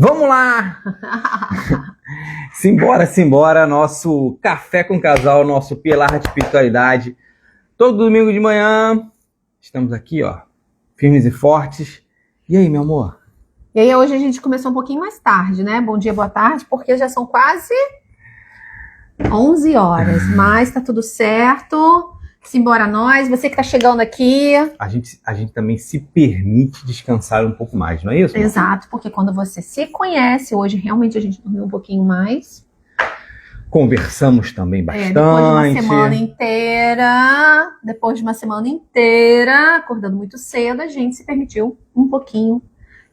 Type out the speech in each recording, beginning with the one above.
Vamos lá! Simbora, nosso Café com Casal, nosso pilar de espiritualidade. Todo domingo de manhã, estamos aqui, ó, firmes e fortes. E aí, meu amor? E aí, hoje a gente começou um pouquinho mais tarde, né? Bom dia, boa tarde, porque já são quase 11 horas, mas tá tudo certo. Simbora nós, você que tá chegando aqui. A gente também se permite descansar um pouco mais, não é isso? Exato, porque quando você se conhece, hoje realmente a gente dormiu um pouquinho mais. Conversamos também bastante. Depois de uma semana inteira, acordando muito cedo, a gente se permitiu um pouquinho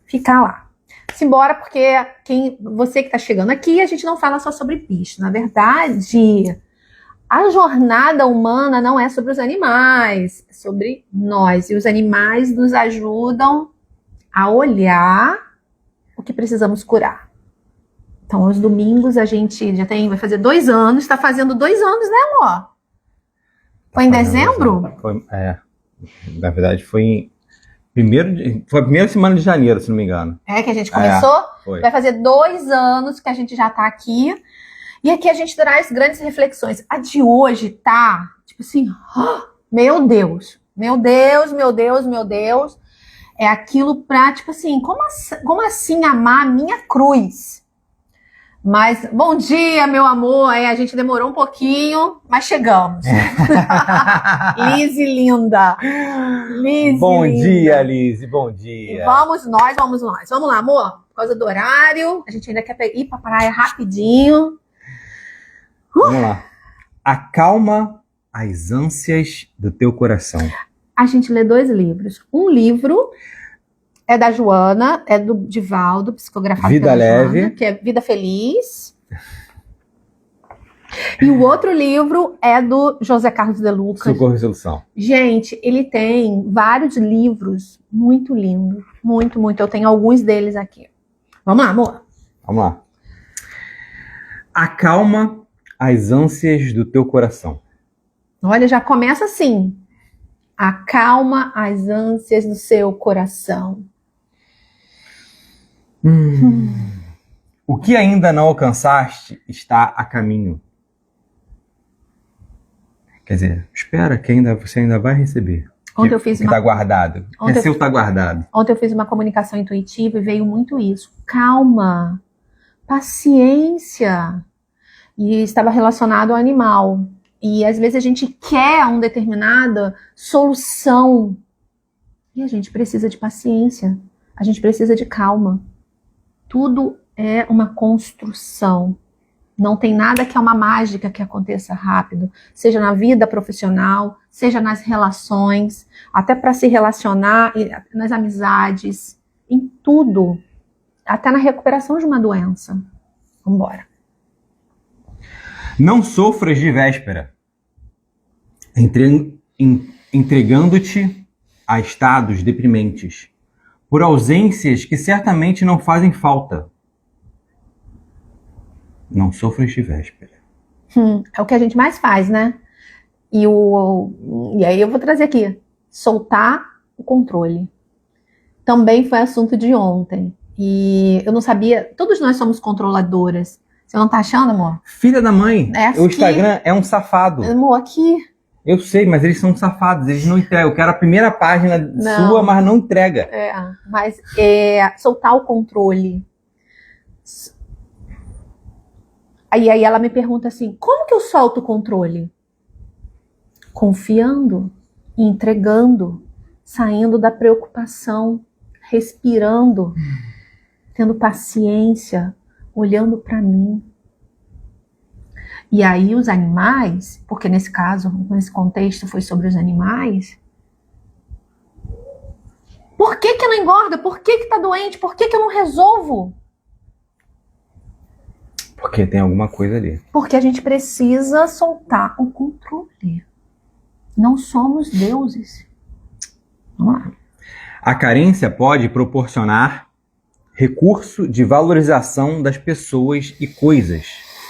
ficar lá. Simbora, porque você que tá chegando aqui, a gente não fala só sobre bicho. Na verdade, a jornada humana não é sobre os animais, é sobre nós. E os animais nos ajudam a olhar o que precisamos curar. Então, aos domingos a gente vai fazer 2 anos, está fazendo 2 anos, né, amor? Foi em dezembro? Na verdade, foi a primeira semana de janeiro, se não me engano. É que a gente começou? Foi. Vai fazer 2 anos que a gente já tá aqui. E aqui a gente traz grandes reflexões. A de hoje tá, tipo assim, meu Deus. É aquilo pra, tipo assim, como assim amar a minha cruz? Mas, bom dia, meu amor. A gente demorou um pouquinho, mas chegamos. Lise linda. Bom dia, Lise, bom dia. Vamos nós. Vamos lá, amor. Por causa do horário, a gente ainda quer ir pra praia rapidinho. Vamos lá. Acalma as ânsias do teu coração. A gente lê 2 livros. Um livro é da Joana, é do Divaldo, psicografado Vida pela Leve, Joana, que é Vida Feliz. E o outro livro é do José Carlos de Lucas. Socorro e Resolução. Gente, ele tem vários livros muito lindos. Muito. Eu tenho alguns deles aqui. Vamos lá, amor. Vamos lá. Acalma as ânsias do teu coração. Olha, já começa assim. Acalma as ânsias do seu coração. O que ainda não alcançaste está a caminho. Quer dizer, espera que você ainda vai receber. Ontem eu fiz está guardado. Seu está guardado. Ontem eu fiz uma comunicação intuitiva e veio muito isso. Calma, paciência. E estava relacionado ao animal. E às vezes a gente quer uma determinada solução. E a gente precisa de paciência. A gente precisa de calma. Tudo é uma construção. Não tem nada que é uma mágica que aconteça rápido. Seja na vida profissional, seja nas relações, até para se relacionar, nas amizades, em tudo. Até na recuperação de uma doença. Vamos embora. Não sofras de véspera, entregando-te a estados deprimentes, por ausências que certamente não fazem falta. Não sofras de véspera. É o que a gente mais faz, né? E aí eu vou trazer aqui, soltar o controle. Também foi assunto de ontem. E eu não sabia, todos nós somos controladoras. Você não tá achando, amor? Filha da mãe, aqui, o Instagram é um safado. Amor, aqui. Eu sei, mas eles são safados, eles não entregam. Eu quero a primeira página sua, mas não entrega. Mas soltar o controle. Aí ela me pergunta assim, como que eu solto o controle? Confiando, entregando, saindo da preocupação, respirando, tendo paciência, olhando para mim. E aí os animais, porque nesse caso, nesse contexto foi sobre os animais, por que não engorda? Por que tá doente? Por que eu não resolvo? Porque tem alguma coisa ali. Porque a gente precisa soltar o controle. Não somos deuses. Vamos lá. A carência pode proporcionar recurso de valorização das pessoas e coisas.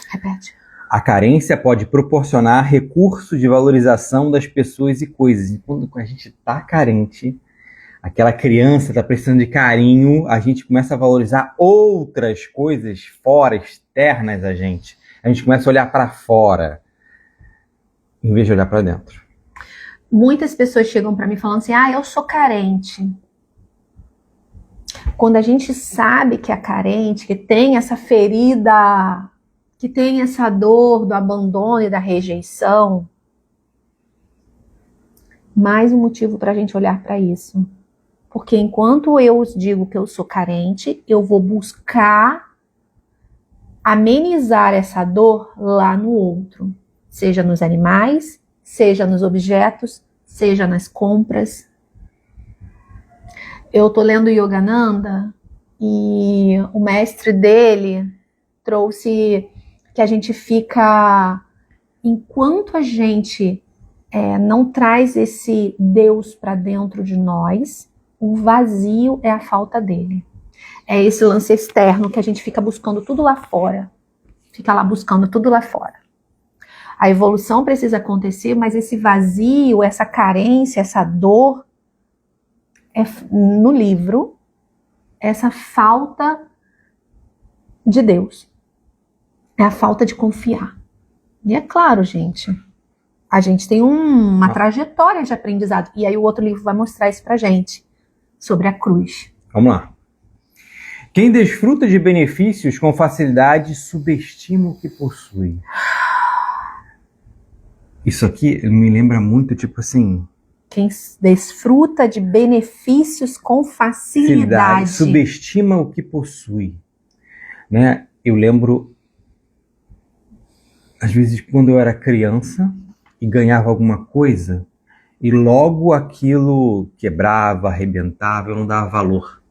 Repete. A carência pode proporcionar recurso de valorização das pessoas e coisas. E quando a gente está carente, aquela criança está precisando de carinho, a gente começa a valorizar outras coisas fora, externas a gente. A gente começa a olhar para fora, em vez de olhar para dentro. Muitas pessoas chegam para mim falando assim, eu sou carente. Quando a gente sabe que é carente, que tem essa ferida, que tem essa dor do abandono e da rejeição, mais um motivo para a gente olhar para isso. Porque enquanto eu digo que eu sou carente, eu vou buscar amenizar essa dor lá no outro. Seja nos animais, seja nos objetos, seja nas compras. Eu tô lendo Yogananda e o mestre dele trouxe que a gente fica, enquanto a gente não traz esse Deus para dentro de nós, o vazio é a falta dele. É esse lance externo que a gente fica buscando tudo lá fora. Fica lá buscando tudo lá fora. A evolução precisa acontecer, mas esse vazio, essa carência, essa dor, no livro, essa falta de Deus. É a falta de confiar. E é claro, gente, a gente tem uma trajetória de aprendizado. E aí o outro livro vai mostrar isso pra gente, sobre a cruz. Vamos lá. Quem desfruta de benefícios com facilidade subestima o que possui. Isso aqui me lembra muito, tipo assim... Quem desfruta de benefícios com facilidade. Subestima o que possui. Né? Eu lembro, às vezes, quando eu era criança e ganhava alguma coisa, e logo aquilo quebrava, arrebentava, eu não dava valor.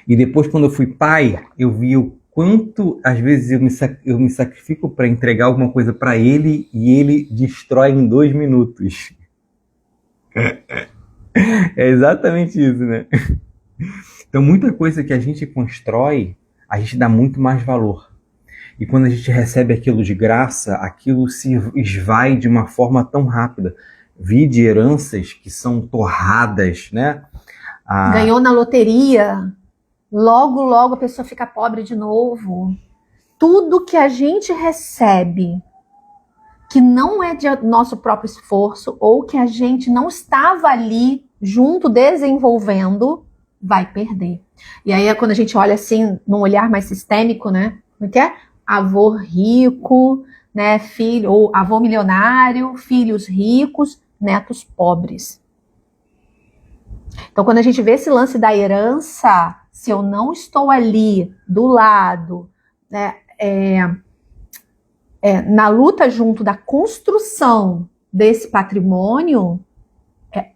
E depois, quando eu fui pai, eu vi o quanto, às vezes, eu me sacrifico para entregar alguma coisa para ele e ele destrói em 2 minutos. É exatamente isso, né? Então, muita coisa que a gente constrói, a gente dá muito mais valor. E quando a gente recebe aquilo de graça, aquilo se esvai de uma forma tão rápida. Vi de heranças que são torradas, né? Ganhou na loteria, logo a pessoa fica pobre de novo. Tudo que a gente recebe, que não é de nosso próprio esforço, ou que a gente não estava ali junto desenvolvendo, vai perder. E aí é quando a gente olha assim, num olhar mais sistêmico, né? Como que é? Avô rico, né? Filho, ou avô milionário, filhos ricos, netos pobres. Então, quando a gente vê esse lance da herança, se eu não estou ali do lado, né, na luta junto da construção desse patrimônio, é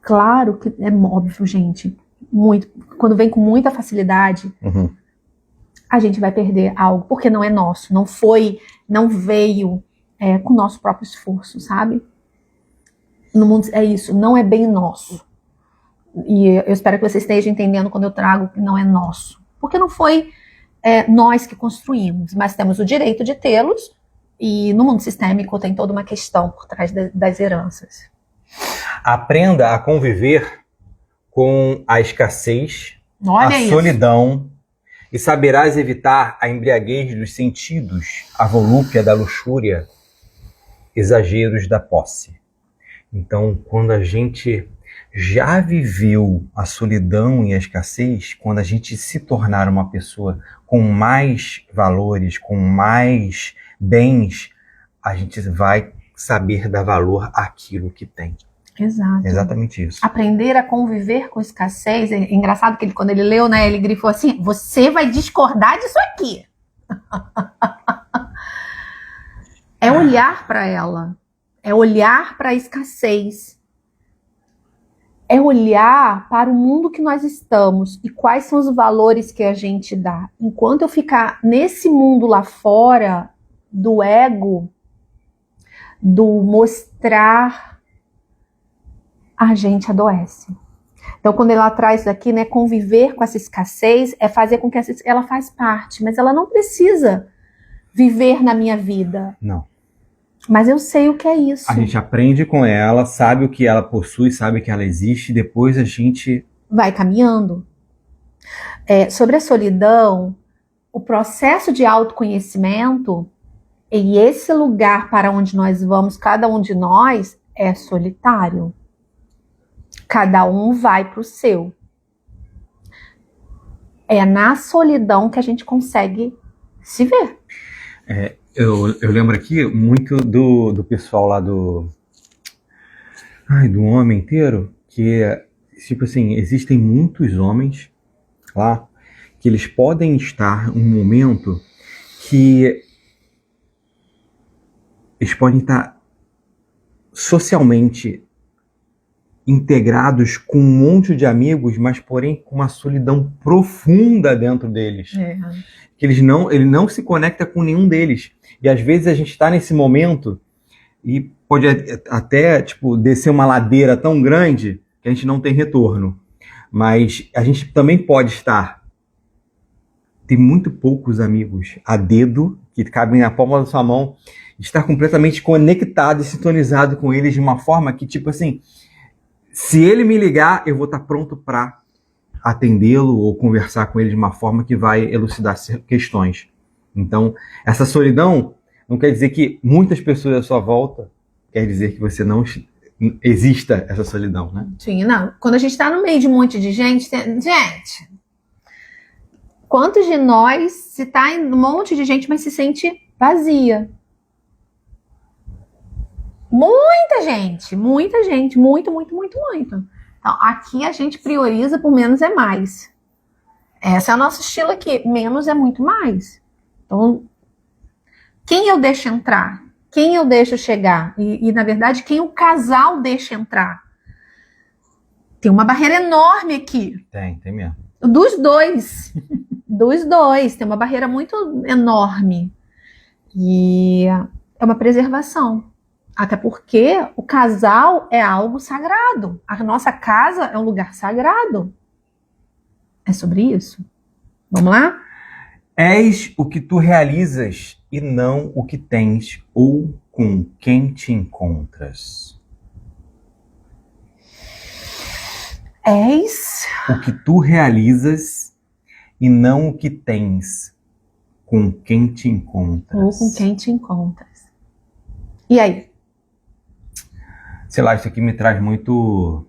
claro que é óbvio, gente, muito, quando vem com muita facilidade, a gente vai perder algo, porque não é nosso, não veio com o nosso próprio esforço, sabe? No mundo é isso, não é bem nosso. E eu espero que você esteja entendendo quando eu trago que não é nosso. Porque não foi nós que construímos, mas temos o direito de tê-los, e no mundo sistêmico tem toda uma questão por trás das heranças. Aprenda a conviver com a escassez, Olha a isso. solidão, e saberás evitar a embriaguez dos sentidos, a volúpia da luxúria, exageros da posse. Então, quando a gente já viveu a solidão e a escassez, quando a gente se tornar uma pessoa com mais valores, com mais bens, a gente vai saber dar valor àquilo que tem. Exato. Exatamente isso. Aprender a conviver com escassez. É engraçado que quando ele leu, né, ele grifou assim: você vai discordar disso aqui. É olhar para ela. É olhar para a escassez. É olhar para o mundo que nós estamos e quais são os valores que a gente dá. Enquanto eu ficar nesse mundo lá fora, do ego, do mostrar, a gente adoece. Então, quando ela traz daqui, né, conviver com essa escassez, é fazer com que ela faz parte, mas ela não precisa viver na minha vida. Não. Mas eu sei o que é isso. A gente aprende com ela, sabe o que ela possui, sabe que ela existe, depois a gente vai caminhando. Sobre a solidão, o processo de autoconhecimento e esse lugar para onde nós vamos, cada um de nós, é solitário. Cada um vai para o seu. É na solidão que a gente consegue se ver. Eu lembro aqui muito do pessoal lá do Homem Inteiro, que tipo assim, existem muitos homens lá que eles podem estar em um momento que eles podem estar socialmente integrados com um monte de amigos, mas porém com uma solidão profunda dentro deles. Que ele não se conecta com nenhum deles. E às vezes a gente está nesse momento e pode até descer uma ladeira tão grande que a gente não tem retorno. Mas a gente também pode ter muito poucos amigos a dedo, que cabem na palma da sua mão, estar completamente conectado e sintonizado com eles de uma forma que, se ele me ligar, eu vou estar pronto para atendê-lo ou conversar com ele de uma forma que vai elucidar questões. Então, essa solidão não quer dizer que muitas pessoas à sua volta, quer dizer que você não exista essa solidão, né? Sim, não. Quando a gente está no meio de um monte de gente, quantos de nós, se está em um monte de gente, mas se sente vazia? Muita gente, muito. Então, aqui a gente prioriza por menos é mais. Esse é o nosso estilo aqui, menos é muito mais. Então, quem eu deixo entrar? Quem eu deixo chegar? E na verdade, quem o casal deixa entrar? Tem uma barreira enorme aqui. Tem mesmo. Dos dois. Tem uma barreira muito enorme. E é uma preservação. Até porque o casal é algo sagrado. A nossa casa é um lugar sagrado. É sobre isso. Vamos lá? És o que tu realizas e não o que tens ou com quem te encontras. És o que tu realizas e não o que tens com quem te encontras. ou com quem te encontras. E aí? Sei lá, isso aqui me traz muito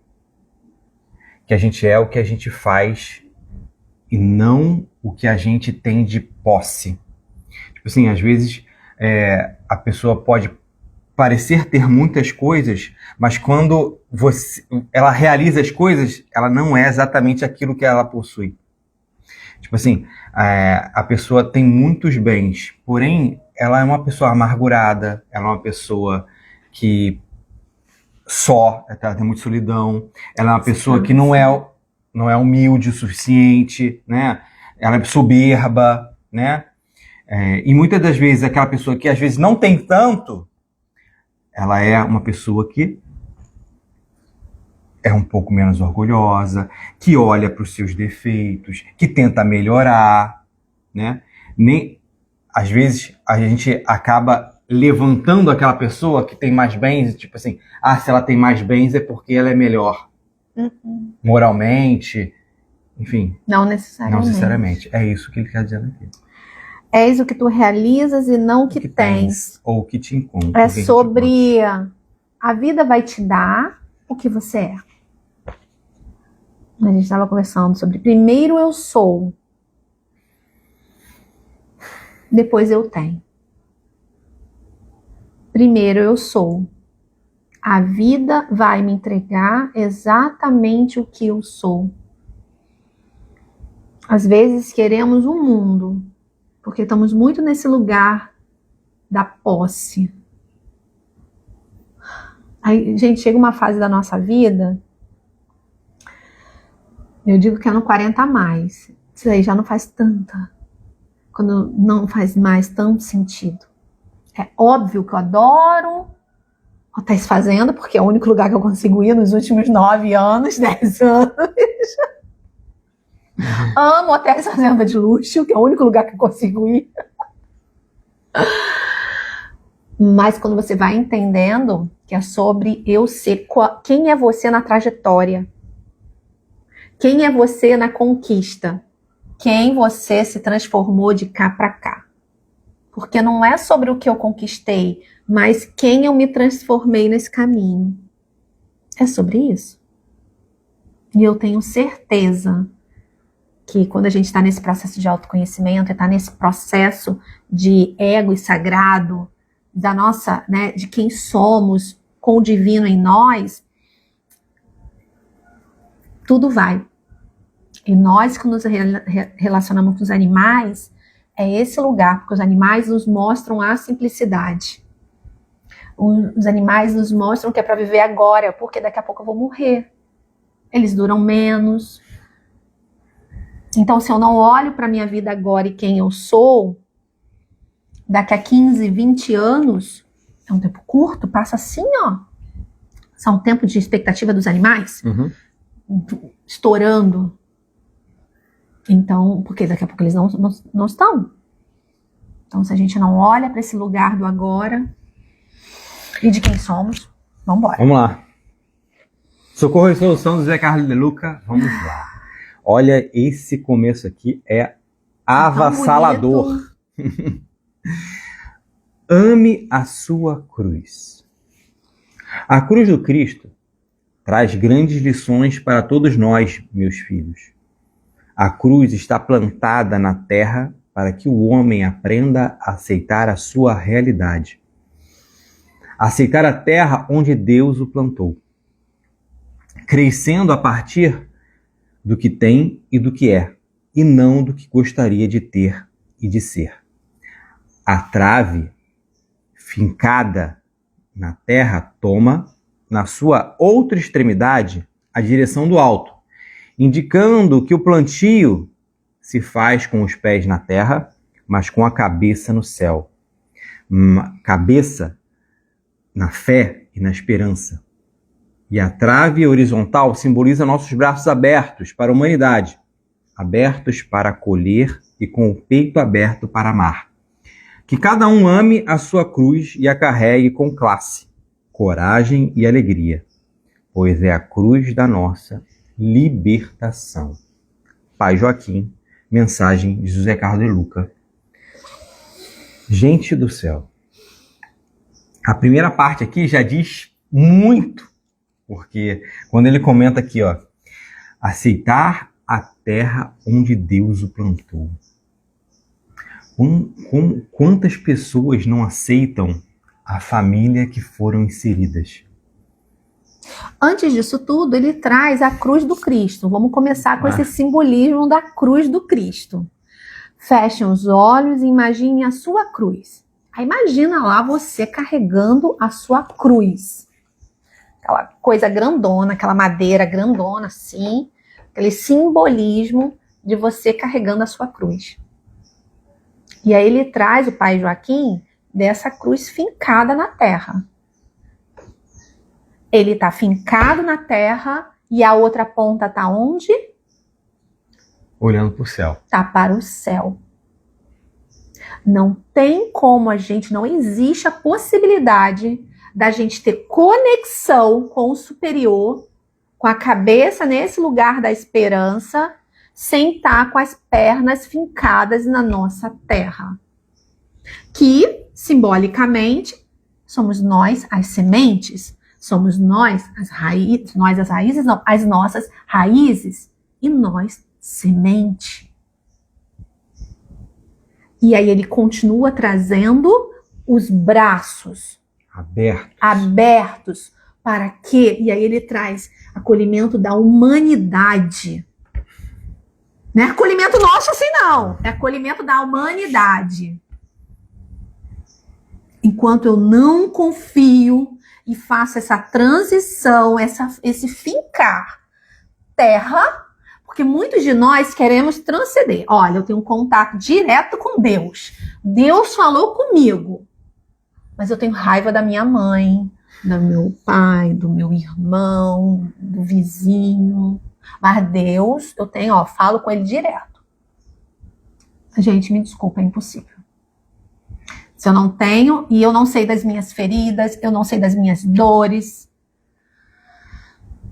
que a gente é o que a gente faz e não o que a gente tem de posse. Às vezes a pessoa pode parecer ter muitas coisas, mas quando ela realiza as coisas, ela não é exatamente aquilo que ela possui. A pessoa tem muitos bens, porém ela é uma pessoa amargurada, ela é uma pessoa que ela tem muita solidão, ela é uma pessoa que não é humilde o suficiente, né? Ela é soberba, né? E muitas das vezes aquela pessoa que às vezes não tem tanto, ela é uma pessoa que é um pouco menos orgulhosa, que olha para os seus defeitos, que tenta melhorar, né? Às vezes a gente acaba levantando aquela pessoa que tem mais bens, se ela tem mais bens é porque ela é melhor. Moralmente, enfim. Não necessariamente. É isso que ele quer dizer aqui. És o que tu realizas e não o que tens. Ou o que te encontra. É sobre a vida vai te dar o que você é. A gente estava conversando sobre primeiro eu sou, depois eu tenho. Primeiro eu sou. A vida vai me entregar exatamente o que eu sou. Às vezes queremos um mundo, porque estamos muito nesse lugar da posse. Aí, gente, chega uma fase da nossa vida, eu digo que é no 40 a mais. Isso aí já não faz quando não faz mais tanto sentido. É óbvio que eu adoro hotéis fazenda, porque é o único lugar que eu consigo ir nos últimos 9 anos, 10 anos. Amo hotéis fazenda de luxo, que é o único lugar que eu consigo ir. Mas quando você vai entendendo que é sobre eu ser, quem é você na trajetória? Quem é você na conquista? Quem você se transformou de cá para cá? Porque não é sobre o que eu conquistei, mas quem eu me transformei nesse caminho. É sobre isso. E eu tenho certeza que quando a gente está nesse processo de autoconhecimento, está nesse processo de ego e sagrado, da nossa, né, de quem somos, com o divino em nós, tudo vai. E nós que nos relacionamos com os animais, é esse lugar, porque os animais nos mostram a simplicidade. Os animais nos mostram que é para viver agora, porque daqui a pouco eu vou morrer. Eles duram menos. Então, se eu não olho para a minha vida agora e quem eu sou, daqui a 15, 20 anos, é um tempo curto, passa assim, ó. São um tempo de expectativa dos animais, estourando. Então, porque daqui a pouco eles não estão. Então, se a gente não olha para esse lugar do agora e de quem somos, vamos embora. Vamos lá. Socorro e Solução do Zé Carlos de Luca, vamos lá. Olha, esse começo aqui é avassalador. Ame a sua cruz. A cruz do Cristo traz grandes lições para todos nós, meus filhos. A cruz está plantada na terra para que o homem aprenda a aceitar a sua realidade. Aceitar a terra onde Deus o plantou. Crescendo a partir do que tem e do que é, e não do que gostaria de ter e de ser. A trave fincada na terra toma, na sua outra extremidade, a direção do alto, indicando que o plantio se faz com os pés na terra, mas com a cabeça no céu. Cabeça na fé e na esperança. E a trave horizontal simboliza nossos braços abertos para a humanidade, abertos para acolher e com o peito aberto para amar. Que cada um ame a sua cruz e a carregue com classe, coragem e alegria, pois é a cruz da nossa libertação. Pai Joaquim, mensagem de José Carlos de Luca. Gente do céu, a primeira parte aqui já diz muito, porque quando ele comenta aqui, ó, aceitar a terra onde Deus o plantou. Quantas pessoas não aceitam a família que foram inseridas? Antes disso tudo, ele traz a cruz do Cristo. Vamos começar com esse simbolismo da cruz do Cristo. Fechem os olhos e imaginem a sua cruz. Aí imagina lá você carregando a sua cruz. Aquela coisa grandona, aquela madeira grandona assim, aquele simbolismo de você carregando a sua cruz. E aí ele traz o Pai Joaquim dessa cruz fincada na terra. Ele está fincado na terra e a outra ponta está onde? Olhando para o céu. Está para o céu. Não tem como não existe a possibilidade da gente ter conexão com o superior, com a cabeça nesse lugar da esperança, sem estar com as pernas fincadas na nossa terra. Que, simbolicamente, somos nós as sementes, somos nós as raízes, as nossas raízes, e nós semente. E aí ele continua trazendo os braços abertos para quê? E aí ele traz acolhimento da humanidade. Não é acolhimento nosso assim, não. É acolhimento da humanidade. Enquanto eu não confio e faço essa transição, esse fincar terra, porque muitos de nós queremos transcender. Olha, eu tenho um contato direto com Deus. Deus falou comigo. Mas eu tenho raiva da minha mãe, do meu pai, do meu irmão, do vizinho. Mas Deus, falo com ele direto. Gente, me desculpa, é impossível. Se eu não tenho, e eu não sei das minhas feridas, eu não sei das minhas dores,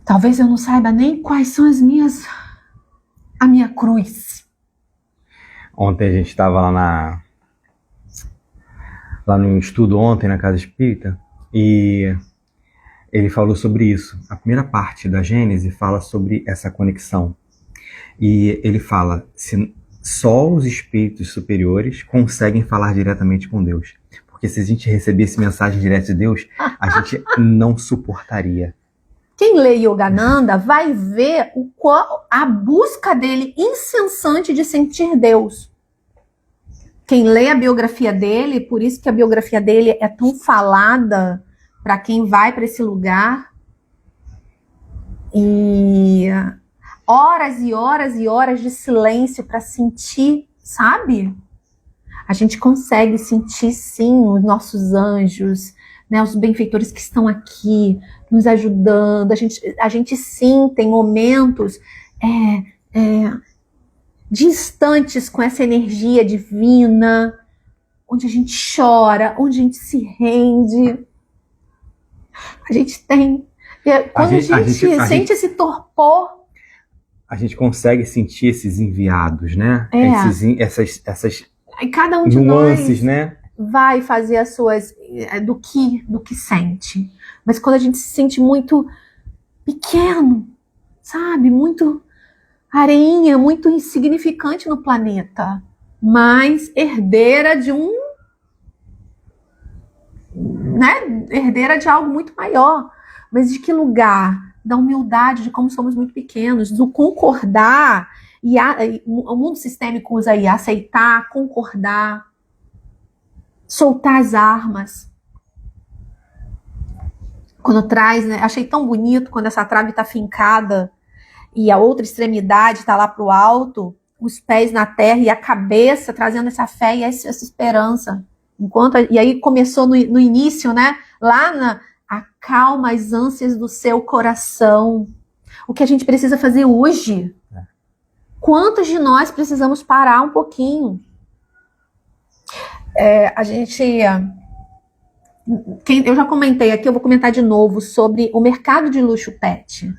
talvez eu não saiba nem quais são as minhas a minha cruz. Ontem a gente estava lá no estudo ontem na Casa Espírita e ele falou sobre isso. A primeira parte da Gênese fala sobre essa conexão. E ele fala, só os espíritos superiores conseguem falar diretamente com Deus. Porque se a gente recebesse mensagem direta de Deus, a gente não suportaria. Quem lê Yogananda vai ver a busca dele incessante de sentir Deus. Quem lê a biografia dele, por isso que a biografia dele é tão falada para quem vai para esse lugar. E horas e horas e horas de silêncio para sentir, sabe? A gente consegue sentir, sim, os nossos anjos, né, os benfeitores que estão aqui nos ajudando. A gente sim tem momentos distantes com essa energia divina, onde a gente chora, onde a gente se rende. A gente tem. Quando a gente sente esse torpor. A gente consegue sentir esses enviados, né? Essas e cada um de nuances, nós, né? Vai fazer as suas do que sente. Mas quando a gente se sente muito pequeno, sabe? Muito areinha, muito insignificante no planeta, mas herdeira de herdeira de algo muito maior. Mas de que lugar? Da humildade, de como somos muito pequenos, do concordar, o mundo sistêmico usa aí, aceitar, concordar, soltar as armas. Quando traz, né, achei tão bonito quando essa trave está fincada e a outra extremidade está lá para o alto, os pés na terra e a cabeça trazendo essa fé e essa esperança. E aí começou no início, né? Lá acalma as ânsias do seu coração. O que a gente precisa fazer hoje? Quantos de nós precisamos parar um pouquinho? Eu já comentei aqui, eu vou comentar de novo sobre o mercado de luxo pet.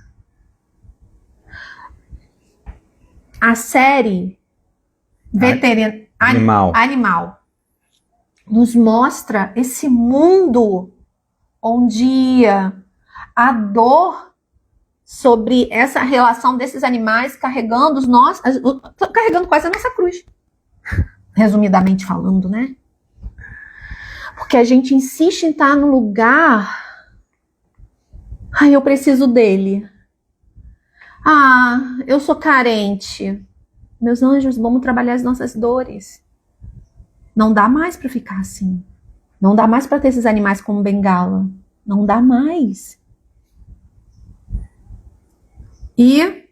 A série Animal nos mostra esse mundo onde a dor sobre essa relação desses animais carregando quase a nossa cruz. Resumidamente falando, né? Porque a gente insiste em estar no lugar. Eu preciso dele. Eu sou carente. Meus anjos, vamos trabalhar as nossas dores. Não dá mais para ficar assim. Não dá mais para ter esses animais como bengala. Não dá mais. E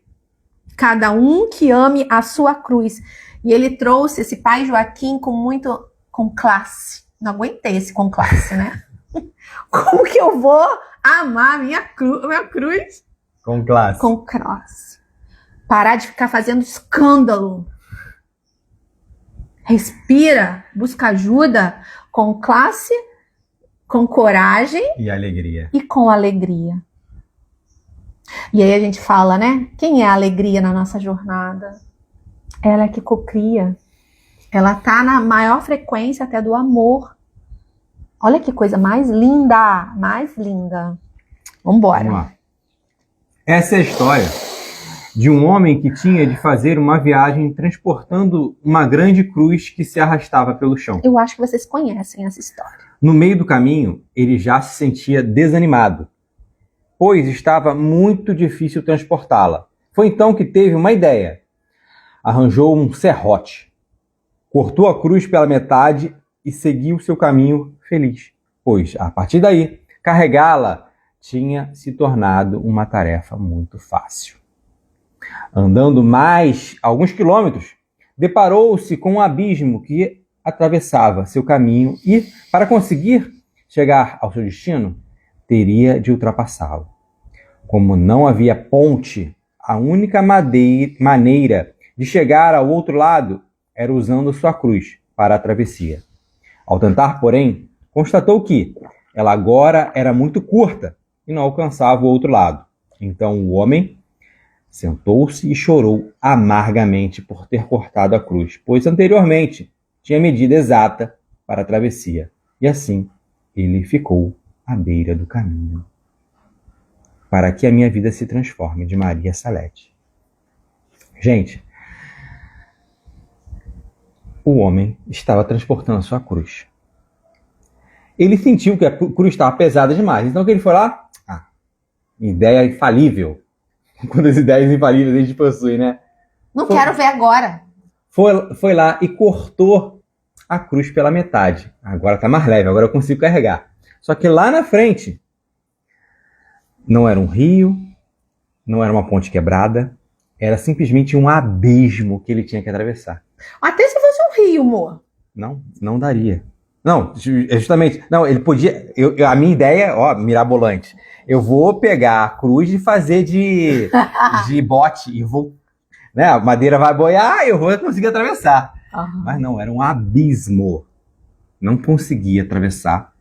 cada um que ame a sua cruz. E ele trouxe esse pai Joaquim com classe. Não aguentei esse com classe, né? Como que eu vou amar minha cruz? Com classe. Com classe. Parar de ficar fazendo escândalo. Respira, busca ajuda com classe, com coragem e alegria. E com alegria. E aí a gente fala, né? Quem é a alegria na nossa jornada? Ela é que cocria. Ela tá na maior frequência até do amor. Olha que coisa mais linda, mais linda. Vambora. Vamos lá. Essa é a história de um homem que tinha de fazer uma viagem transportando uma grande cruz que se arrastava pelo chão. Eu acho que vocês conhecem essa história. No meio do caminho, ele já se sentia desanimado, pois estava muito difícil transportá-la. Foi então que teve uma ideia. Arranjou um serrote, cortou a cruz pela metade e seguiu seu caminho feliz, pois, a partir daí, carregá-la tinha se tornado uma tarefa muito fácil. Andando mais alguns quilômetros, deparou-se com um abismo que atravessava seu caminho e, para conseguir chegar ao seu destino, teria de ultrapassá-lo. Como não havia ponte, a única maneira de chegar ao outro lado era usando sua cruz para a travessia. Ao tentar, porém, constatou que ela agora era muito curta e não alcançava o outro lado. Então o homem Sentou-se e chorou amargamente por ter cortado a cruz, pois anteriormente tinha medida exata para a travessia. E assim ele ficou à beira do caminho. Para que a minha vida se transforme, de Maria Salete. Gente, o homem estava transportando a sua cruz. Ele sentiu que a cruz estava pesada demais. Então que ele foi lá? Ideia infalível. Quantas ideias infalíveis a gente possui, né? Não quero ver agora. Foi lá e cortou a cruz pela metade. Agora tá mais leve, agora eu consigo carregar. Só que lá na frente, não era um rio, não era uma ponte quebrada, era simplesmente um abismo que ele tinha que atravessar. Até se fosse um rio, amor. Não daria. Não, justamente. Não, ele podia. A minha ideia, mirabolante. Eu vou pegar a cruz e fazer de bote e vou. Né, a madeira vai boiar e eu vou conseguir atravessar. Uhum. Mas não, era um abismo. Não conseguia atravessar.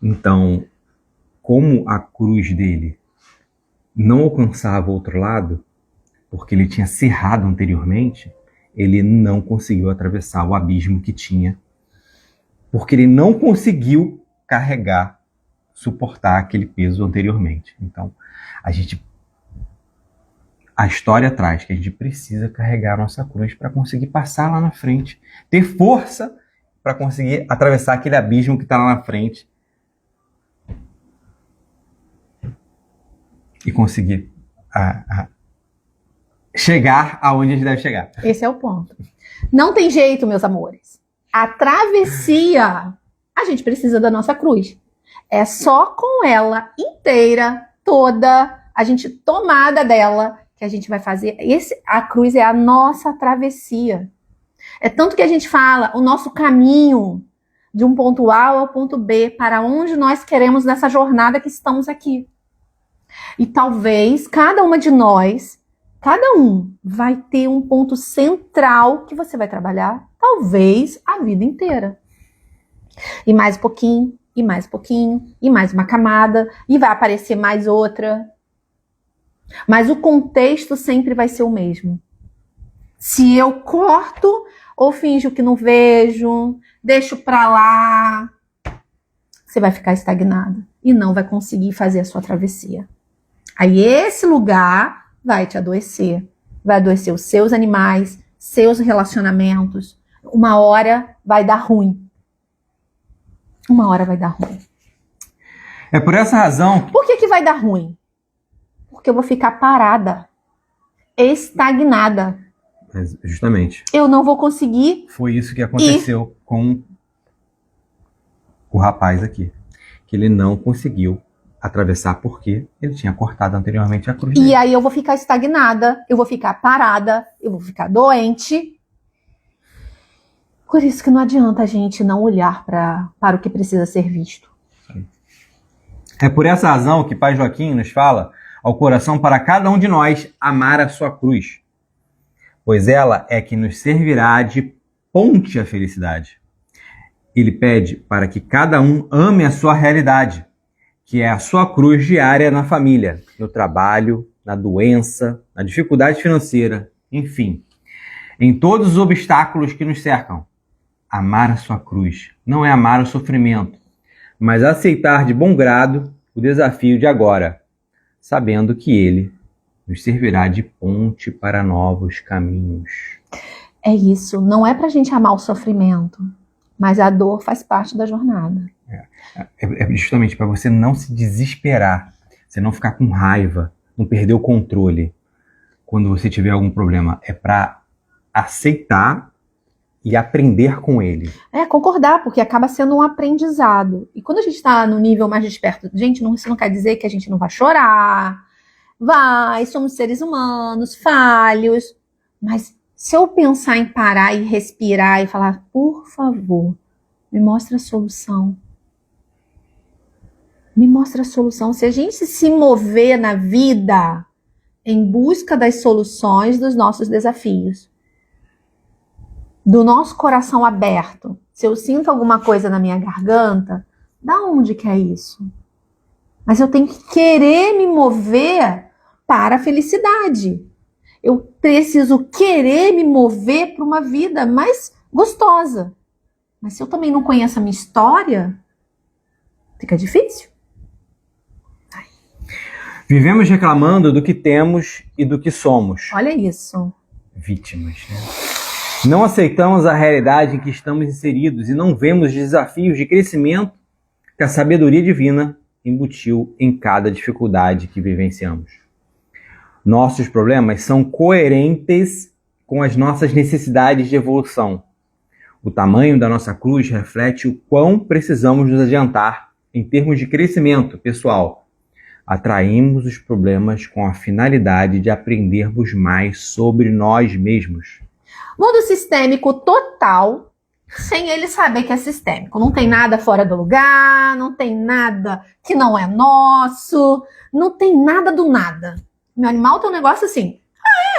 Então, como a cruz dele não alcançava o outro lado, porque ele tinha cerrado anteriormente, ele não conseguiu atravessar o abismo que tinha, porque ele não conseguiu carregar, suportar aquele peso anteriormente. Então, a história traz que a gente precisa carregar a nossa cruz para conseguir passar lá na frente, ter força para conseguir atravessar aquele abismo que está lá na frente e conseguir chegar aonde a gente deve chegar. Esse é o ponto. Não tem jeito, meus amores. A travessia, a gente precisa da nossa cruz. É só com ela inteira, toda, a gente tomada dela, que a gente vai fazer. A cruz é a nossa travessia. É tanto que a gente fala, o nosso caminho de um ponto A ao ponto B, para onde nós queremos nessa jornada que estamos aqui. E talvez cada uma de nós, cada um vai ter um ponto central que você vai trabalhar, talvez a vida inteira. E mais um pouquinho, e mais um pouquinho, e mais uma camada, e vai aparecer mais outra. Mas o contexto sempre vai ser o mesmo. Se eu corto ou finjo que não vejo, deixo pra lá, você vai ficar estagnado e não vai conseguir fazer a sua travessia. Aí esse lugar vai te adoecer. Vai adoecer os seus animais, seus relacionamentos. Uma hora vai dar ruim. Uma hora vai dar ruim. É por essa razão... Por que vai dar ruim? Porque eu vou ficar parada, estagnada. Justamente. Eu não vou conseguir. Foi isso que aconteceu com o rapaz aqui. Que ele não conseguiu atravessar porque ele tinha cortado anteriormente a cruz. E aí eu vou ficar estagnada, eu vou ficar parada, eu vou ficar doente. Por isso que não adianta a gente não olhar para o que precisa ser visto. É por essa razão que Pai Joaquim nos fala ao coração para cada um de nós amar a sua cruz, pois ela é que nos servirá de ponte à felicidade. Ele pede para que cada um ame a sua realidade, que é a sua cruz diária na família, no trabalho, na doença, na dificuldade financeira, enfim, em todos os obstáculos que nos cercam. Amar a sua cruz não é amar o sofrimento, mas aceitar de bom grado o desafio de agora, sabendo que ele nos servirá de ponte para novos caminhos. É isso, não é pra gente amar o sofrimento, mas a dor faz parte da jornada. É justamente para você não se desesperar, você não ficar com raiva, não perder o controle quando você tiver algum problema. É para aceitar e aprender com ele. É, concordar, porque acaba sendo um aprendizado. E quando a gente está no nível mais desperto, gente, isso não quer dizer que a gente não vai chorar. Somos seres humanos, falhos. Mas se eu pensar em parar e respirar e falar, por favor, me mostra a solução. Me mostra a solução. Se a gente se mover na vida em busca das soluções dos nossos desafios, do nosso coração aberto, se eu sinto alguma coisa na minha garganta, da onde que é isso? Mas eu tenho que querer me mover para a felicidade. Eu preciso querer me mover para uma vida mais gostosa. Mas se eu também não conheço a minha história, fica difícil. Vivemos reclamando do que temos e do que somos. Olha isso. Vítimas, né? Não aceitamos a realidade em que estamos inseridos e não vemos os desafios de crescimento que a sabedoria divina embutiu em cada dificuldade que vivenciamos. Nossos problemas são coerentes com as nossas necessidades de evolução. O tamanho da nossa cruz reflete o quão precisamos nos adiantar em termos de crescimento pessoal. Atraímos os problemas com a finalidade de aprendermos mais sobre nós mesmos. Mundo sistêmico total, sem ele saber que é sistêmico. Não tem nada fora do lugar, não tem nada que não é nosso, não tem nada do nada. Meu animal tem um negócio assim,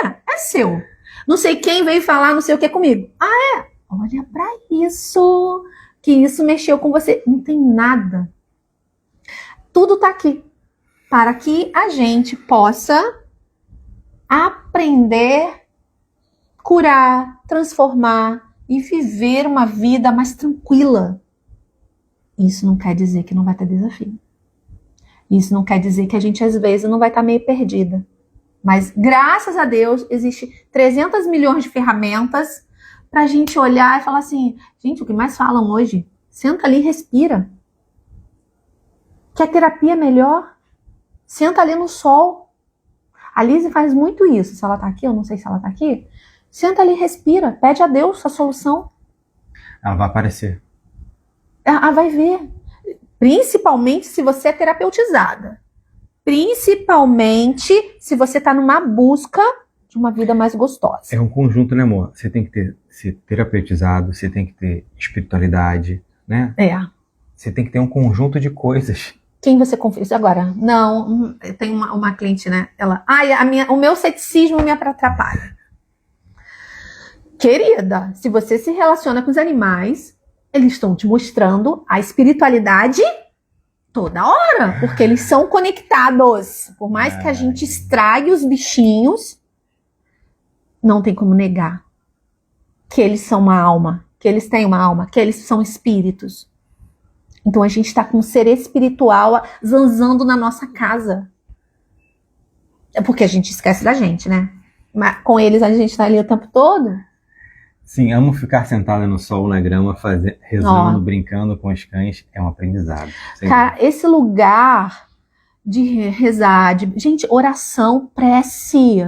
é seu. Não sei quem veio falar não sei o que comigo. Olha pra isso, que isso mexeu com você. Não tem nada. Tudo tá aqui, para que a gente possa aprender, curar, transformar e viver uma vida mais tranquila. Isso não quer dizer que não vai ter desafio. Isso não quer dizer que a gente às vezes não vai estar meio perdida. Mas graças a Deus existe 300 milhões de ferramentas para a gente olhar e falar assim, gente, o que mais falam hoje? Senta ali e respira. Quer terapia melhor? Senta ali no sol. A Lise faz muito isso. Se ela tá aqui, eu não sei se ela tá aqui. Senta ali e respira. Pede a Deus a solução. Ela vai aparecer. Ela vai ver. Principalmente se você é terapeutizada. Principalmente se você tá numa busca de uma vida mais gostosa. É um conjunto, né, amor? Você tem que ser terapeutizado, você tem que ter espiritualidade, né? Você tem que ter um conjunto de coisas. Quem você confia? Agora, não, tem uma cliente, né? Ela, o meu ceticismo me atrapalha. Querida, se você se relaciona com os animais, eles estão te mostrando a espiritualidade toda hora, porque eles são conectados. Por mais que a gente estrague os bichinhos, não tem como negar que eles são uma alma, que eles têm uma alma, que eles são espíritos. Então a gente está com um ser espiritual zanzando na nossa casa. É porque a gente esquece da gente, né? Mas com eles a gente está ali o tempo todo. Sim, amo ficar sentada no sol, na grama, rezando, brincando com os cães. É um aprendizado. Cara, esse lugar de rezar, gente, oração, prece.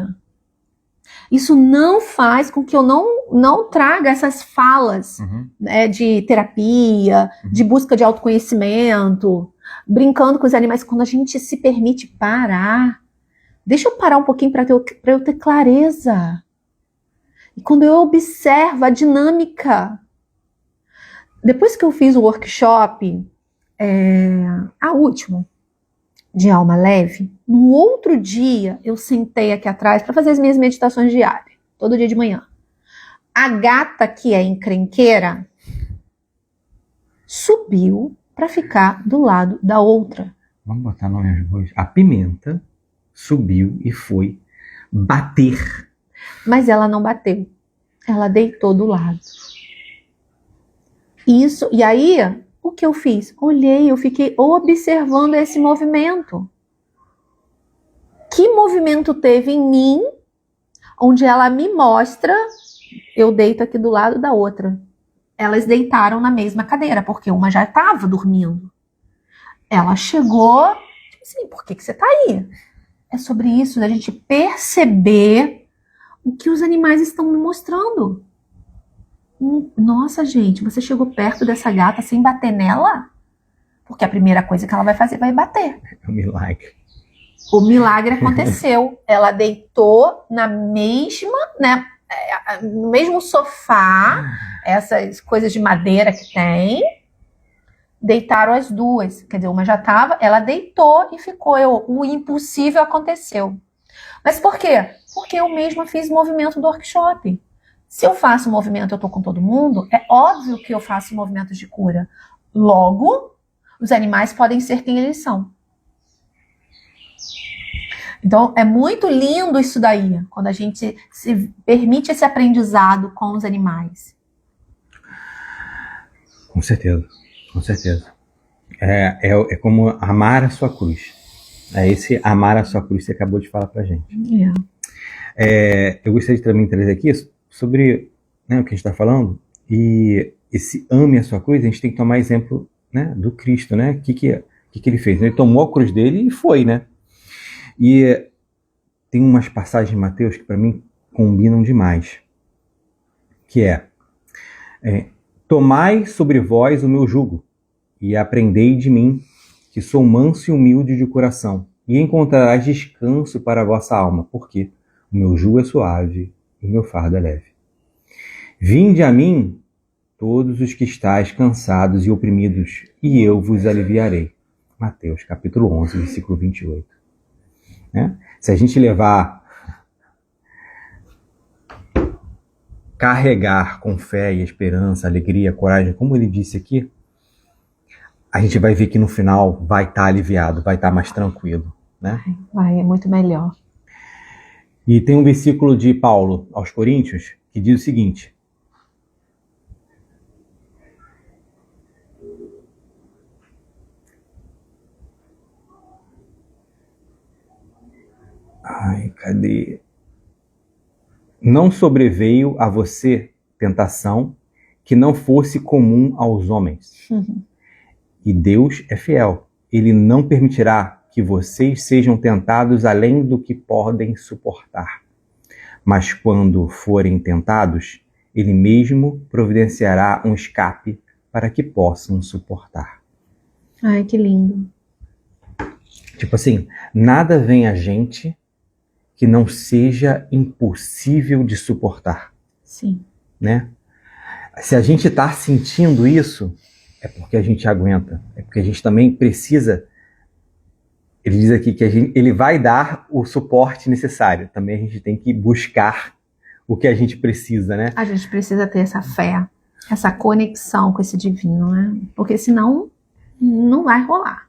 Isso não faz com que eu não traga essas falas né, de terapia, de busca de autoconhecimento, brincando com os animais. Quando a gente se permite parar, deixa eu parar um pouquinho para eu ter clareza. E quando eu observo a dinâmica, depois que eu fiz o workshop, a última, de alma leve, no outro dia eu sentei aqui atrás para fazer as minhas meditações diárias, todo dia de manhã. A gata, que é encrenqueira, subiu para ficar do lado da outra. Vamos botar nome aos bois. A Pimenta subiu e foi bater. Mas ela não bateu. Ela deitou do lado. Isso, e aí, o que eu fiz? Olhei, eu fiquei observando esse movimento. Que movimento teve em mim, onde ela me mostra, eu deito aqui do lado da outra. Elas deitaram na mesma cadeira, porque uma já estava dormindo. Ela chegou, tipo assim, por que você tá aí? É sobre isso, da gente perceber o que os animais estão me mostrando. Nossa, gente, você chegou perto dessa gata sem bater nela? Porque a primeira coisa que ela vai fazer vai bater. É um milagre. O milagre aconteceu. Ela deitou na mesma, né, no mesmo sofá, essas coisas de madeira que tem. Deitaram as duas. Quer dizer, uma já estava, ela deitou e ficou. O impossível aconteceu. Mas por quê? Porque eu mesma fiz o movimento do workshop. Se eu faço movimento, eu tô com todo mundo, é óbvio que eu faço movimentos de cura. Logo, os animais podem ser quem eles são. Então, é muito lindo isso daí, quando a gente se permite esse aprendizado com os animais. Com certeza, com certeza. É como amar a sua cruz. É esse amar a sua cruz que você acabou de falar pra gente. Eu gostaria de também trazer aqui sobre, né, o que a gente está falando, e esse ame a sua cruz, a gente tem que tomar exemplo, né, do Cristo, né? O que ele fez? Ele tomou a cruz dele e foi, né? E tem umas passagens de Mateus que para mim combinam demais, que tomai sobre vós o meu jugo e aprendei de mim, que sou manso e humilde de coração, e encontrarás descanso para a vossa alma, porque o meu jugo é suave e o meu fardo é leve. Vinde a mim, todos os que estáis cansados e oprimidos, e eu vos aliviarei. Mateus, capítulo 11, versículo 28. Se a gente carregar com fé e esperança, alegria, coragem, como ele disse aqui, a gente vai ver que no final vai estar aliviado, vai estar mais tranquilo, né? Vai, é muito melhor. E tem um versículo de Paulo aos Coríntios que diz o seguinte: cadê? Não sobreveio a você tentação que não fosse comum aos homens. E Deus é fiel. Ele não permitirá que vocês sejam tentados além do que podem suportar. Mas quando forem tentados, Ele mesmo providenciará um escape para que possam suportar. Ai, que lindo. Tipo assim, nada vem a gente que não seja impossível de suportar. Sim. Né? Se a gente está sentindo isso, é porque a gente aguenta. É porque a gente também precisa. Ele diz aqui que ele vai dar o suporte necessário. Também a gente tem que buscar o que a gente precisa, né? A gente precisa ter essa fé, essa conexão com esse divino, né? Porque senão não vai rolar.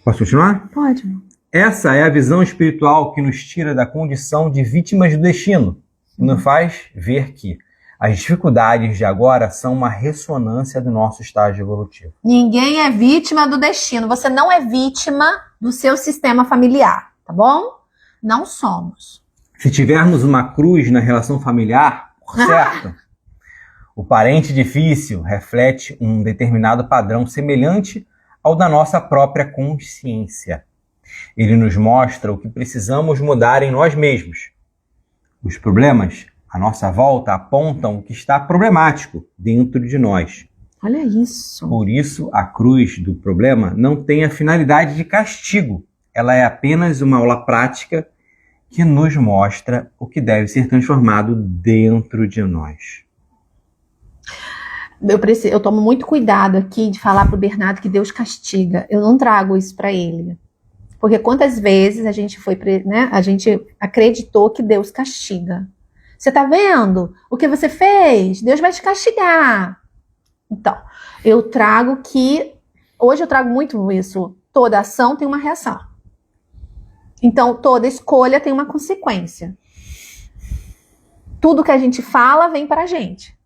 Posso continuar? Pode. Essa é a visão espiritual que nos tira da condição de vítimas do destino. E nos faz ver que as dificuldades de agora são uma ressonância do nosso estágio evolutivo. Ninguém é vítima do destino. Você não é vítima do seu sistema familiar, tá bom? Não somos. Se tivermos uma cruz na relação familiar, por certo, o parente difícil reflete um determinado padrão semelhante ao da nossa própria consciência. Ele nos mostra o que precisamos mudar em nós mesmos. Os problemas à nossa volta apontam o que está problemático dentro de nós. Olha isso. Por isso, a cruz do problema não tem a finalidade de castigo. Ela é apenas uma aula prática que nos mostra o que deve ser transformado dentro de nós. Eu tomo muito cuidado aqui de falar pro Bernardo que Deus castiga. Eu não trago isso para ele. Porque quantas vezes a gente a gente acreditou que Deus castiga. Você tá vendo o que você fez? Deus vai te castigar. Então, hoje eu trago muito isso. Toda ação tem uma reação. Então, toda escolha tem uma consequência. Tudo que a gente fala vem pra gente.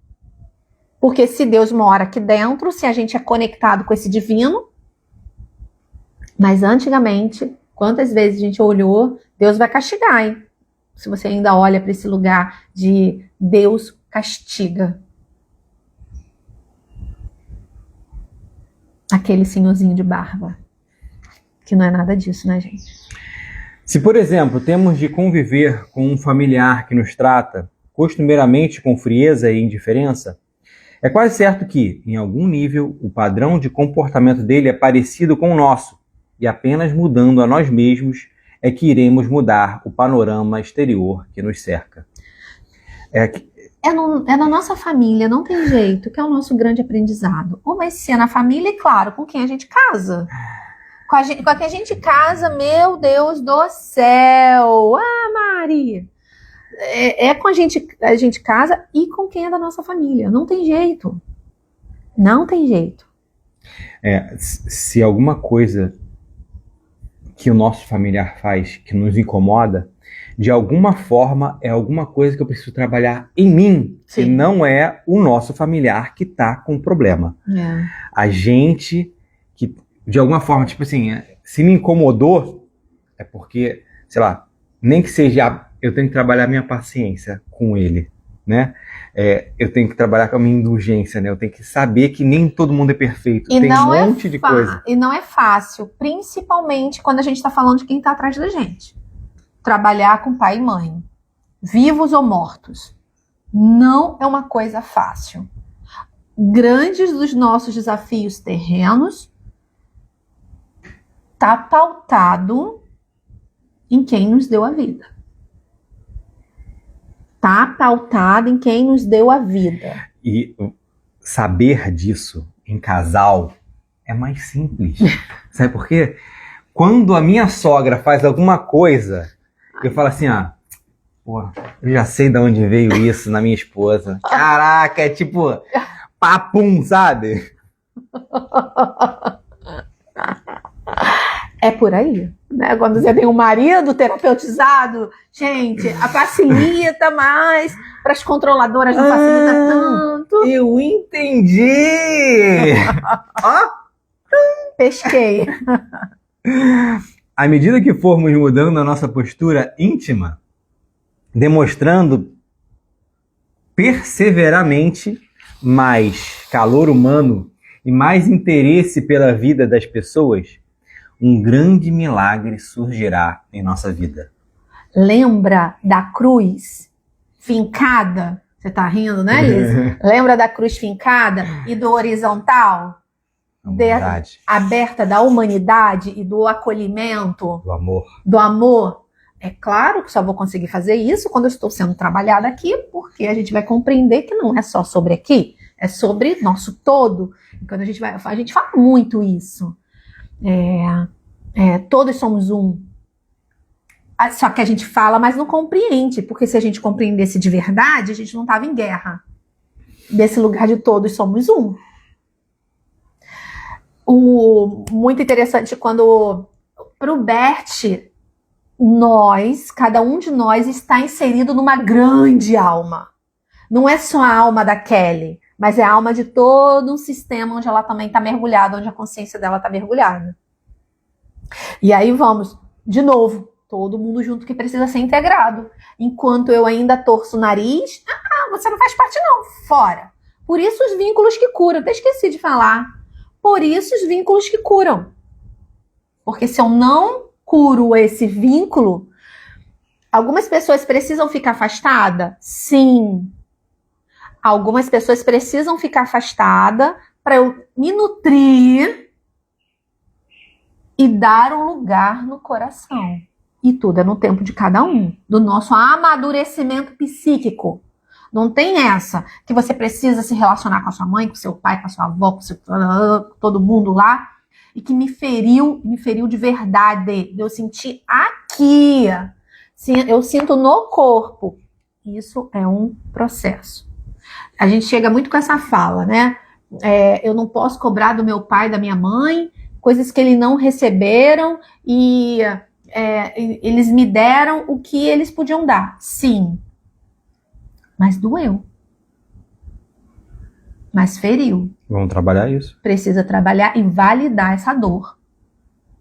Porque se Deus mora aqui dentro, se a gente é conectado com esse divino, mas antigamente, quantas vezes a gente olhou, Deus vai castigar, hein? Se você ainda olha para esse lugar de Deus castiga. Aquele senhorzinho de barba. Que não é nada disso, né, gente? Se, por exemplo, temos de conviver com um familiar que nos trata costumeiramente com frieza e indiferença, é quase certo que, em algum nível, o padrão de comportamento dele é parecido com o nosso, e apenas mudando a nós mesmos é que iremos mudar o panorama exterior que nos cerca. É na nossa família, não tem jeito, que é o nosso grande aprendizado. Ou vai ser na família, e claro, com quem a gente casa. Com a quem a gente casa, meu Deus do céu! Ah, Mari! É com a gente casa e com quem é da nossa família. Não tem jeito. Não tem jeito. Se alguma coisa que o nosso familiar faz, que nos incomoda, de alguma forma é alguma coisa que eu preciso trabalhar em mim, Sim. e não é o nosso familiar que está com o problema. A gente que, de alguma forma, tipo assim, se me incomodou, é porque, sei lá, nem que seja, eu tenho que trabalhar minha paciência com ele, né? Eu tenho que trabalhar com a minha indulgência, né? Eu tenho que saber que nem todo mundo é perfeito. E tem não um monte de coisa. E não é fácil, principalmente quando a gente está falando de quem está atrás da gente. Trabalhar com pai e mãe, vivos ou mortos, não é uma coisa fácil. Grandes dos nossos desafios terrenos tá pautado em quem nos deu a vida. Tá pautado em quem nos deu a vida. E saber disso em casal é mais simples. Sabe por quê? Quando a minha sogra faz alguma coisa, eu falo assim, pô, eu já sei de onde veio isso na minha esposa. Caraca, é tipo papum, sabe? É por aí, né? Quando você tem um marido terapeutizado, gente, facilita mais, para as controladoras não facilita tanto. Eu entendi! Pesquei. À medida que formos mudando a nossa postura íntima, demonstrando perseveramente mais calor humano e mais interesse pela vida das pessoas, um grande milagre surgirá em nossa vida. Lembra da cruz fincada? Você tá rindo, né, Liz? Lembra da cruz fincada e do horizontal? Aberta da humanidade e do acolhimento? Do amor. Do amor. É claro que só vou conseguir fazer isso quando eu estou sendo trabalhada aqui, porque a gente vai compreender que não é só sobre aqui, é sobre nosso todo. E quando a gente fala muito isso. Todos somos um. Só que a gente fala, mas não compreende, porque se a gente compreendesse de verdade, a gente não estava em guerra. Desse lugar de todos somos um. Muito interessante quando, para o Bert, cada um de nós está inserido numa grande alma. Não é só a alma da Kelly, mas é a alma de todo um sistema onde ela também está mergulhada, onde a consciência dela está mergulhada. E aí vamos, de novo, todo mundo junto que precisa ser integrado. Enquanto eu ainda torço o nariz, você não faz parte não, fora. Por isso os vínculos que curam, até esqueci de falar. Por isso os vínculos que curam. Porque se eu não curo esse vínculo, algumas pessoas precisam ficar afastadas? Sim. Algumas pessoas precisam ficar afastadas para eu me nutrir e dar um lugar no coração. E tudo é no tempo de cada um, do nosso amadurecimento psíquico. Não tem essa que você precisa se relacionar com a sua mãe, com o seu pai, com a sua avó, com todo mundo lá, e que me feriu de verdade. Eu senti aqui, eu sinto no corpo. Isso é um processo. A gente chega muito com essa fala, né? Eu não posso cobrar do meu pai, da minha mãe, coisas que eles não receberam e eles me deram o que eles podiam dar. Sim. Mas doeu. Mas feriu. Vamos trabalhar isso. Precisa trabalhar e validar essa dor.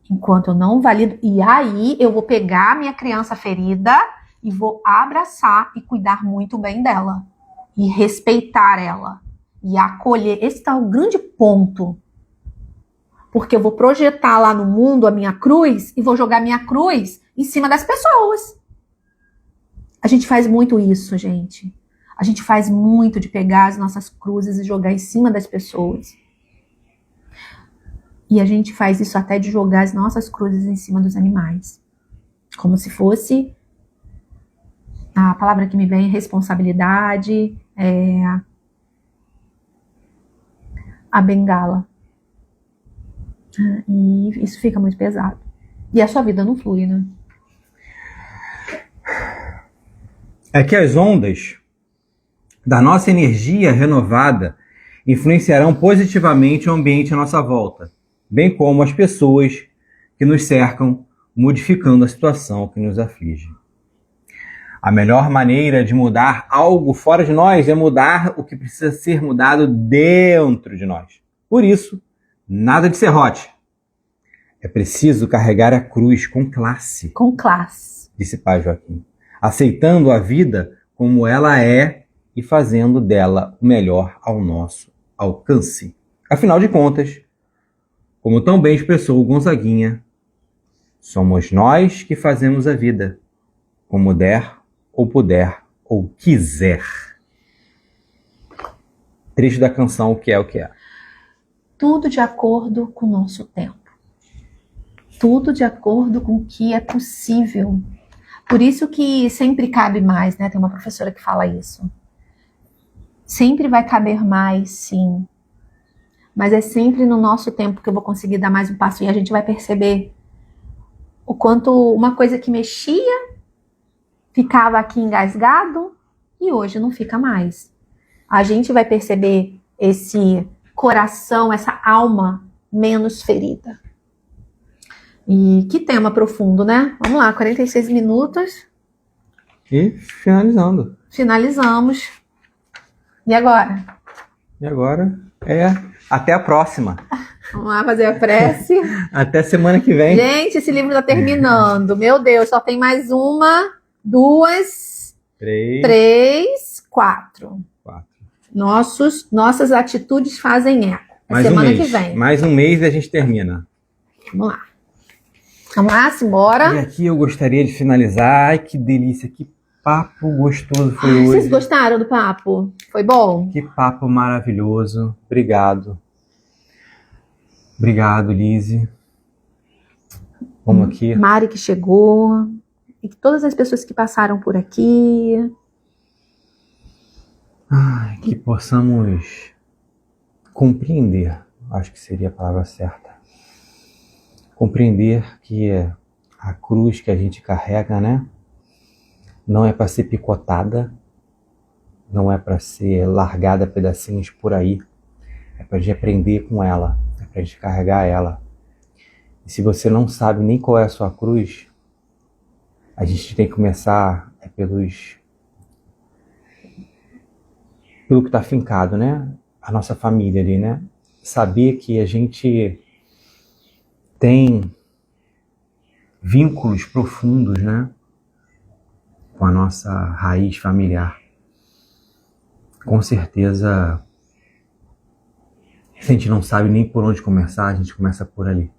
Enquanto eu não valido. E aí eu vou pegar a minha criança ferida e vou abraçar e cuidar muito bem dela. E respeitar ela. E acolher. Esse tá o grande ponto. Porque eu vou projetar lá no mundo a minha cruz e vou jogar a minha cruz em cima das pessoas. A gente faz muito isso, gente. A gente faz muito de pegar as nossas cruzes e jogar em cima das pessoas. E a gente faz isso até de jogar as nossas cruzes em cima dos animais. Como se fosse, a palavra que me vem é responsabilidade, a bengala. E isso fica muito pesado. E a sua vida não flui, né? É que as ondas da nossa energia renovada influenciarão positivamente o ambiente à nossa volta, bem como as pessoas que nos cercam modificando a situação que nos aflige. A melhor maneira de mudar algo fora de nós é mudar o que precisa ser mudado dentro de nós. Por isso, nada de serrote. É preciso carregar a cruz com classe. Com classe. Disse Pai Joaquim. Aceitando a vida como ela é e fazendo dela o melhor ao nosso alcance. Afinal de contas, como tão bem expressou o Gonzaguinha, somos nós que fazemos a vida, como der, ou puder, ou quiser. Trecho da canção O Que É O Que É. Tudo de acordo com o nosso tempo. Tudo de acordo com o que é possível. Por isso que sempre cabe mais, né? Tem uma professora que fala isso. Sempre vai caber mais, sim. Mas é sempre no nosso tempo que eu vou conseguir dar mais um passo. E a gente vai perceber o quanto uma coisa que mexia ficava aqui engasgado e hoje não fica mais. A gente vai perceber esse coração, essa alma menos ferida. E que tema profundo, né? Vamos lá, 46 minutos. E finalizando. Finalizamos. E agora? E agora até a próxima. Vamos lá fazer a prece. Até semana que vem. Gente, esse livro tá terminando. Meu Deus, só tem mais uma, duas, três, quatro. Nossas atitudes fazem eco. Mais semana um mês. que vem. Mais um mês e a gente termina. Vamos lá. Vamos lá, simbora. E aqui eu gostaria de finalizar. Ai, que delícia, que papo gostoso foi hoje. Vocês gostaram do papo? Foi bom? Que papo maravilhoso. Obrigado. Obrigado, Lise. Vamos aqui. Mari que chegou. E todas as pessoas que passaram por aqui. Ai, que possamos compreender. Acho que seria a palavra certa. Compreender que a cruz que a gente carrega, né? Não é para ser picotada, não é para ser largada a pedacinhos por aí. É para a gente aprender com ela, é para a gente carregar ela. E se você não sabe nem qual é a sua cruz, a gente tem que começar pelo que está fincado, né? A nossa família ali, né? Saber que a gente tem vínculos profundos, né? Com a nossa raiz familiar. Com certeza, se a gente não sabe nem por onde começar, a gente começa por ali.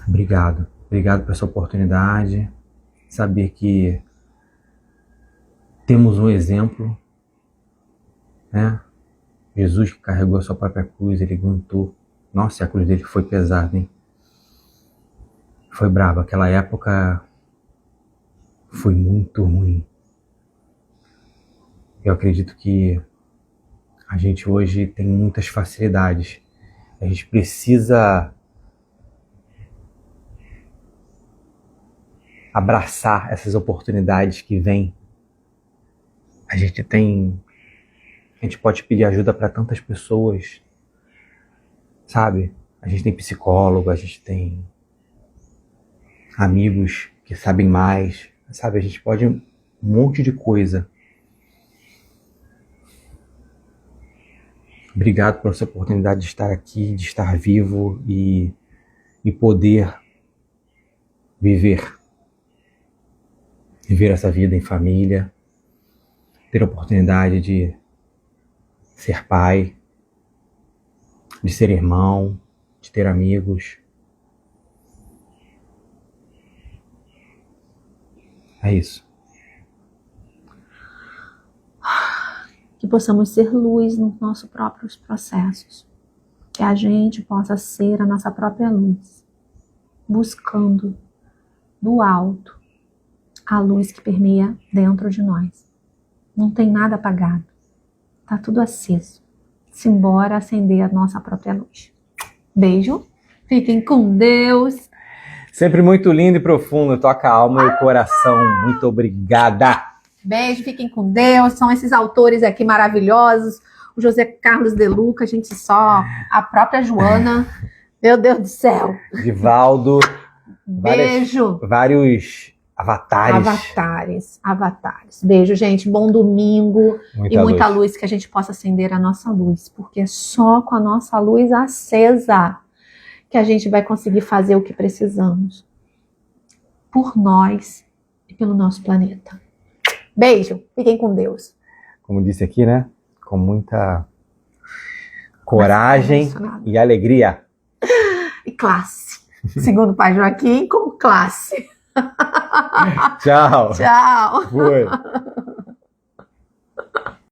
Obrigado. Obrigado por essa oportunidade. Saber que temos um exemplo, né? Jesus que carregou a sua própria cruz, ele aguentou. Nossa, a cruz dele foi pesada, hein? Foi brava. Aquela época foi muito ruim. Eu acredito que a gente hoje tem muitas facilidades. A gente precisa abraçar essas oportunidades que vêm. A gente pode pedir ajuda para tantas pessoas, sabe? A gente tem psicólogo, a gente tem amigos que sabem mais, sabe? A gente pode um monte de coisa. Obrigado por essa oportunidade de estar aqui, de estar vivo e poder viver essa vida em família, ter a oportunidade de ser pai, de ser irmão, de ter amigos. É isso. Que possamos ser luz nos nossos próprios processos. Que a gente possa ser a nossa própria luz. Buscando do alto a luz que permeia dentro de nós. Não tem nada apagado. Tá tudo aceso. Simbora acender a nossa própria luz. Beijo. Fiquem com Deus. Sempre muito lindo e profundo. Toca a alma e o coração. Muito obrigada. Beijo, fiquem com Deus. São esses autores aqui maravilhosos. O José Carlos De Luca, a gente só... A própria Joana, Meu Deus do céu. Divaldo, Beijo. vários Avatares. Beijo, gente. Bom domingo. Muita E muita luz. luz, que a gente possa acender a nossa luz. Porque é só com a nossa luz acesa que a gente vai conseguir fazer o que precisamos. Por nós e pelo nosso planeta. Beijo. Fiquem com Deus. Como disse aqui, né? Com muita coragem Emocionada. e alegria. E classe. Segundo o pai Joaquim, como classe. Tchau. Tchau. Foi.